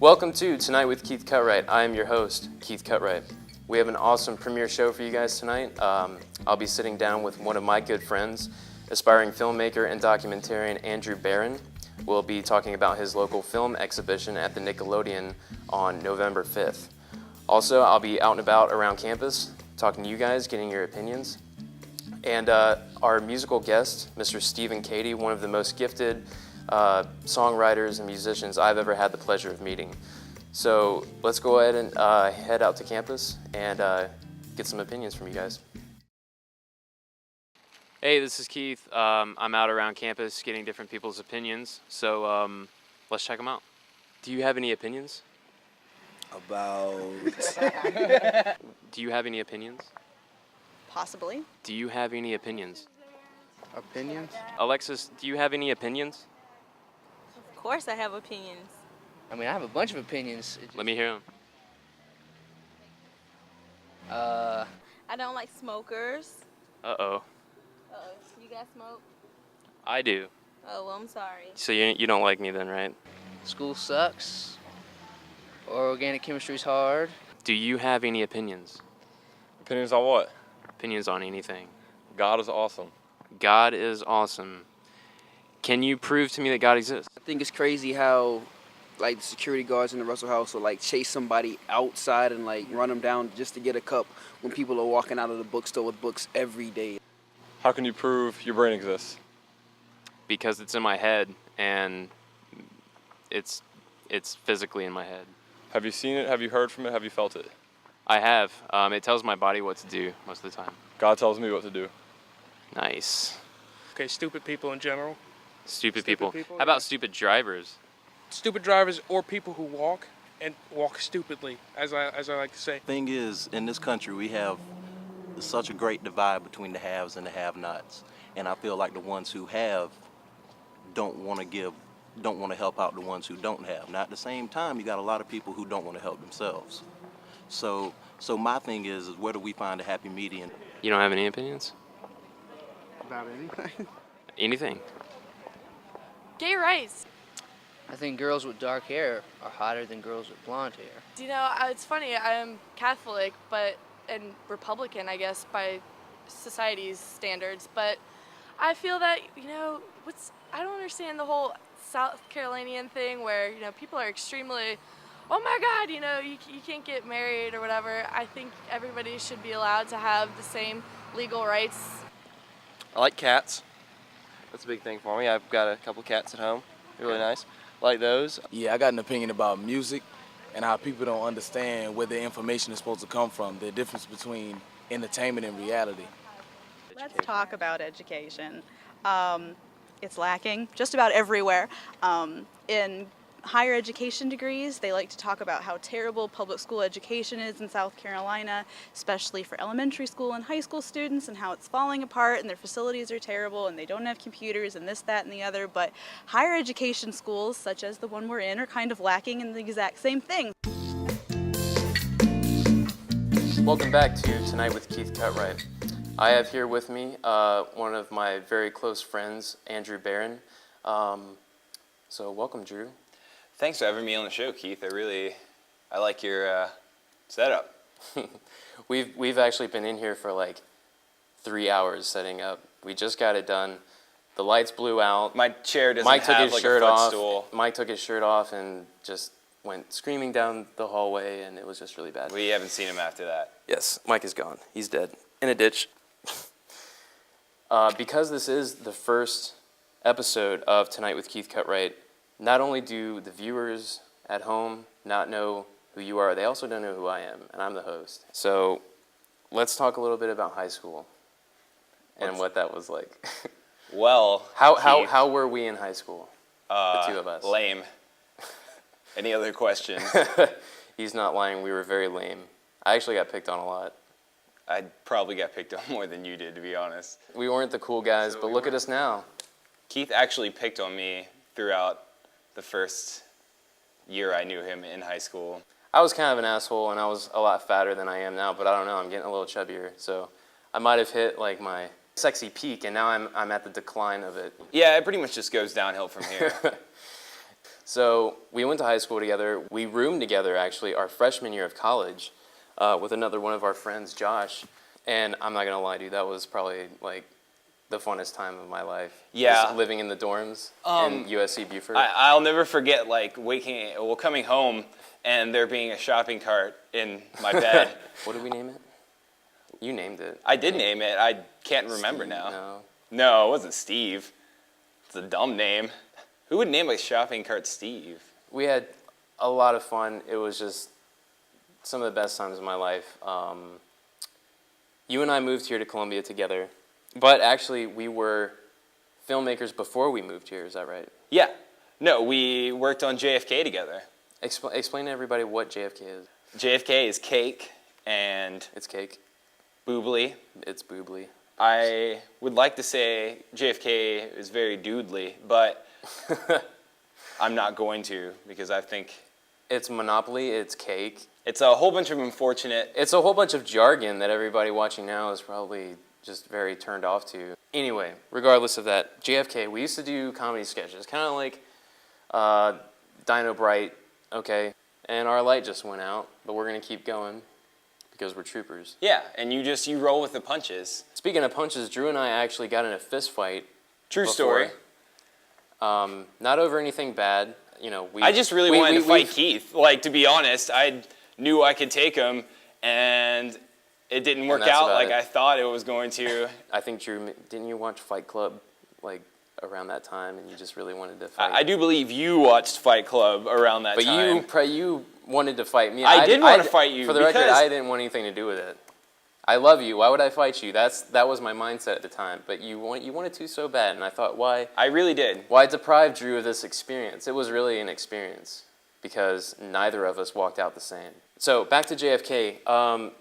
Welcome to Tonight with Keith Cutright. I am your host, Keith Cutright. We have an awesome premiere show for you guys tonight. I'll be sitting down with one of my good friends, aspiring filmmaker and documentarian Andrew Barron. We'll be talking about his local film exhibition at the Nickelodeon on November 5th. Also, I'll be out and about around campus, talking to you guys, getting your opinions. And our musical guest, Mr. Stephen Cady, one of the most gifted songwriters and musicians I've ever had the pleasure of meeting. So let's go ahead and head out to campus and get some opinions from you guys. Hey, this is Keith. I'm out around campus getting different people's opinions, so let's check them out. Do you have any opinions? About... Do you have any opinions? Possibly. Do you have any opinions? Opinions? Alexis, do you have any opinions? Of course I have opinions. I mean, I have a bunch of opinions. Let me hear them. I don't like smokers. Uh-oh. You guys smoke? I do. Oh, well, I'm sorry. So you don't like me then, right? School sucks. Or organic chemistry's hard. Do you have any opinions? Opinions on what? Opinions on anything. God is awesome. God is awesome. Can you prove to me that God exists? I think it's crazy how, like, the security guards in the Russell House will, like, chase somebody outside and, like, run them down just to get a cup when people are walking out of the bookstore with books every day. How can you prove your brain exists? Because it's in my head, and it's physically in my head. Have you seen it? Have you heard from it? Have you felt it? I have. It tells my body what to do most of the time. God tells me what to do. Nice. Okay, stupid people in general. Stupid people. people, How about stupid drivers? Stupid drivers or people who walk stupidly, as I like to say. Thing is, in this country, we have such a great divide between the haves and the have-nots, and I feel like the ones who have don't want to help out the ones who don't have. Now, at the same time, you got a lot of people who don't want to help themselves. So my thing is where do we find a happy median? You don't have any opinions? About anything? Anything? Gay rights. I think girls with dark hair are hotter than girls with blonde hair. You know, it's funny, I'm Catholic, and Republican, I guess, by society's standards, but I feel that, I don't understand the whole South Carolinian thing where, people are extremely, oh my God, you can't get married or whatever. I think everybody should be allowed to have the same legal rights. I like cats. That's a big thing for me. I've got a couple cats at home. They're really nice. I like those. Yeah, I got an opinion about music and how people don't understand where the information is supposed to come from, the difference between entertainment and reality. Let's talk about education. It's lacking just about everywhere. In higher education degrees, they like to talk about how terrible public school education is in South Carolina, especially for elementary school and high school students, and how it's falling apart and their facilities are terrible and they don't have computers and this, that, and the other. But higher education schools, such as the one we're in, are kind of lacking in the exact same thing. Welcome back to Tonight with Keith Cutright. I have here with me one of my very close friends, Andrew Barron. So welcome, Drew. Thanks for having me on the show, Keith. I like your setup. We've actually been in here for like 3 hours setting up. We just got it done. The lights blew out. My chair doesn't Mike took have his like shirt a off. footstool. Mike took his shirt off and just went screaming down the hallway, and it was just really bad. We haven't seen him after that. Yes, Mike is gone. He's dead in a ditch. Because this is the first episode of Tonight with Keith Cutright, not only do the viewers at home not know who you are, they also don't know who I am, and I'm the host. So let's talk a little bit about high school and what that was like. Well, how were we in high school, the two of us? Lame. Any other questions? He's not lying. We were very lame. I actually got picked on a lot. I probably got picked on more than you did, to be honest. We weren't the cool guys, but look at us now. Keith actually picked on me throughout the first year I knew him in high school. I was kind of an asshole, and I was a lot fatter than I am now, but I don't know, I'm getting a little chubbier, so I might have hit like my sexy peak, and now I'm at the decline of it. Yeah, it pretty much just goes downhill from here. So we went to high school together. We roomed together, actually, our freshman year of college with another one of our friends, Josh. And I'm not going to lie, dude, that was probably, like, the funnest time of my life. Yeah. Just living in the dorms in USC Buford. I'll never forget, like, coming home and there being a shopping cart in my bed. What did we name it? You named it. I did name it. I can't remember Steve, now. No, it wasn't Steve. It's a dumb name. Who would name a shopping cart Steve? We had a lot of fun. It was just some of the best times of my life. You and I moved here to Columbia together, but actually we were filmmakers before we moved here. Is that right? Yeah. No, we worked on JFK together. Explain to everybody what JFK is. JFK is cake, and it's cake. Boobly. It's boobly. I would like to say JFK is very doodly, but I'm not going to because I think it's Monopoly, it's cake. It's a whole bunch of unfortunate... It's a whole bunch of jargon that everybody watching now is probably just very turned off to. Anyway, regardless of that, JFK, we used to do comedy sketches, kind of like Dino Bright, okay? And our light just went out, but we're going to keep going because we're troopers. Yeah, and you roll with the punches. Speaking of punches, Drew and I actually got in a fist fight. True story. Not over anything bad. You know, I just really wanted to fight Keith. Like, to be honest, I knew I could take him, and it didn't work out like I thought it was going to. I think, Drew, didn't you watch Fight Club, like, around that time, and you just really wanted to fight? I do believe you watched Fight Club around that time. But you wanted to fight me. I did want to fight you. For the record, I didn't want anything to do with it. I love you. Why would I fight you? That was my mindset at the time. But you wanted to so bad, and I thought, why? I really did. Why deprive Drew of this experience? It was really an experience because neither of us walked out the same. So back to JFK.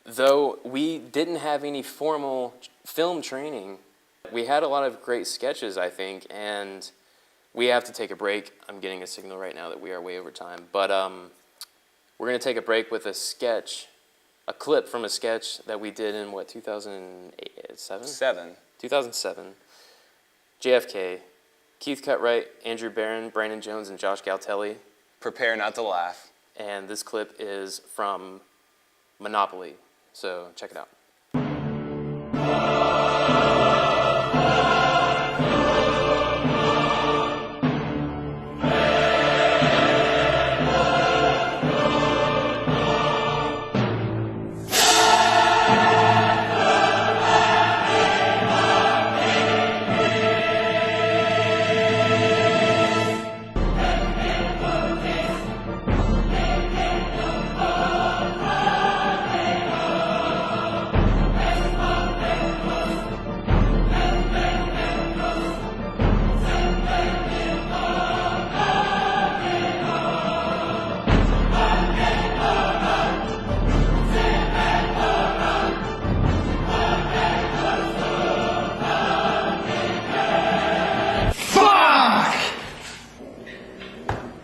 Though we didn't have any formal film training, we had a lot of great sketches, I think, and we have to take a break. I'm getting a signal right now that we are way over time. But we're going to take a break with a sketch. A clip from a sketch that we did in, 2007? 2007. JFK, Keith Cutright, Andrew Barron, Brandon Jones, and Josh Galtelli. Prepare not to laugh. And this clip is from Monopoly, so check it out.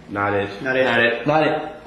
Not it. Not it. Not it. Not it.